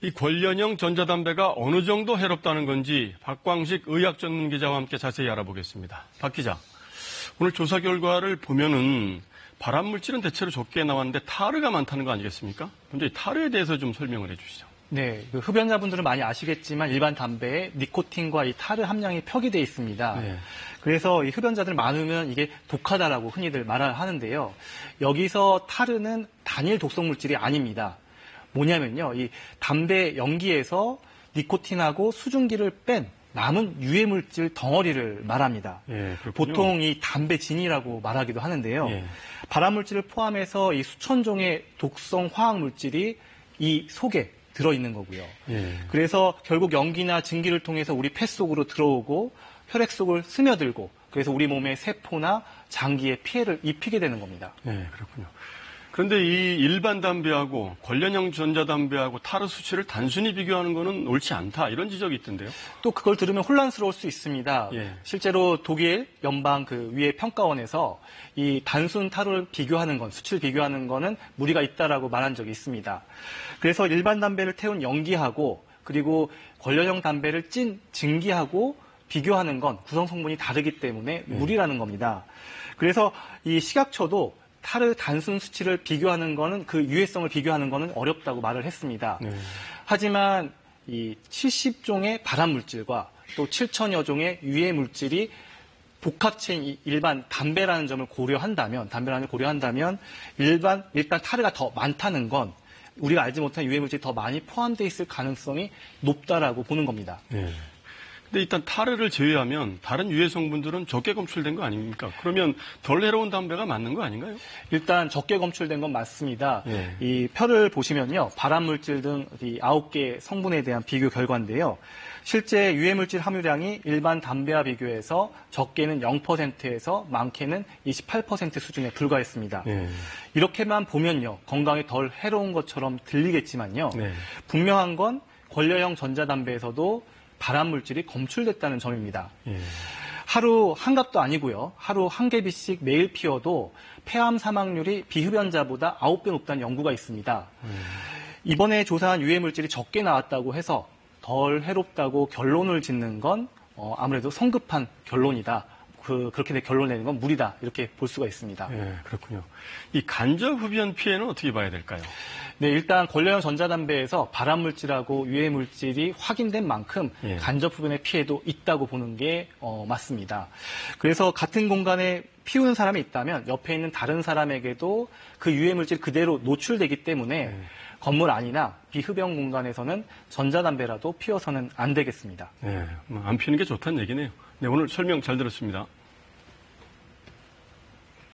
이 관련형 전자담배가 어느 정도 해롭다는 건지 박광식 의학 전문 기자와 함께 자세히 알아보겠습니다. 박 기자, 오늘 조사 결과를 보면은 발암 물질은 대체로 적게 나왔는데 타르가 많다는 거 아니겠습니까? 먼저 이 타르에 대해서 좀 설명을 해주시죠. 네, 흡연자분들은 많이 아시겠지만 일반 담배에 니코틴과 이 타르 함량이 표기되어 있습니다. 네. 그래서 이 흡연자들 많으면 이게 독하다라고 흔히들 말을 하는데요. 여기서 타르는 단일 독성 물질이 아닙니다. 뭐냐면요, 이 담배 연기에서 니코틴하고 수증기를 뺀 남은 유해 물질 덩어리를 말합니다. 예, 보통 이 담배진이라고 말하기도 하는데요. 예. 발암 물질을 포함해서 이 수천 종의 독성 화학 물질이 이 속에 들어있는 거고요. 예. 그래서 결국 연기나 증기를 통해서 우리 폐 속으로 들어오고 혈액 속을 스며들고 그래서 우리 몸의 세포나 장기에 피해를 입히게 되는 겁니다. 네, 그렇군요. 그런데 이 일반 담배하고 관련형 전자담배하고 타르 수치를 단순히 비교하는 것은 옳지 않다, 이런 지적이 있던데요. 또 그걸 들으면 혼란스러울 수 있습니다. 예. 실제로 독일 연방 위해 평가원에서 이 단순 타르를 비교하는 건, 수치를 비교하는 거는 무리가 있다라고 말한 적이 있습니다. 그래서 일반 담배를 태운 연기하고 그리고 관련형 담배를 찐 증기하고 비교하는 건 구성 성분이 다르기 때문에 무리라는 겁니다. 그래서 이 식약처도 타르 단순 수치를 비교하는 거는 그 유해성을 비교하는 거는 어렵다고 말을 했습니다. 하지만 이 70종의 발암 물질과 또 7천여 종의 유해 물질이 복합체인 일반 담배라는 점을 고려한다면 일단 타르가 더 많다는 건 우리가 알지 못한 유해 물질이 더 많이 포함되어 있을 가능성이 높다라고 보는 겁니다. 네. 근데 일단 타르를 제외하면 다른 유해 성분들은 적게 검출된 거 아닙니까? 그러면 덜 해로운 담배가 맞는 거 아닌가요? 일단 적게 검출된 건 맞습니다. 예. 이 표를 보시면요. 발암 물질 등 이 9개 성분에 대한 비교 결과인데요. 실제 유해 물질 함유량이 일반 담배와 비교해서 적게는 0%에서 많게는 28% 수준에 불과했습니다. 예. 이렇게만 보면요. 건강에 덜 해로운 것처럼 들리겠지만요. 네. 분명한 건 관련형 전자담배에서도 발암 물질이 검출됐다는 점입니다. 예. 하루 한 갑도 아니고요. 하루 한 개비씩 매일 피워도 폐암 사망률이 비흡연자보다 9배 높다는 연구가 있습니다. 이번에 조사한 유해 물질이 적게 나왔다고 해서 덜 해롭다고 결론을 짓는 건 아무래도 성급한 결론이다. 그렇게 결론 내는 건 무리다. 이렇게 볼 수가 있습니다. 예, 그렇군요. 이 간접 흡연 피해는 어떻게 봐야 될까요? 네, 일단 관련형 전자담배에서 발암 물질하고 유해 물질이 확인된 만큼 예. 간접 흡연의 피해도 있다고 보는 게 맞습니다. 그래서 같은 공간에 피우는 사람이 있다면 옆에 있는 다른 사람에게도 그 유해 물질 그대로 노출되기 때문에 건물 안이나 비흡연 공간에서는 전자담배라도 피워서는 안 되겠습니다. 네, 안 피우는 게 좋다는 얘기네요. 네, 오늘 설명 잘 들었습니다.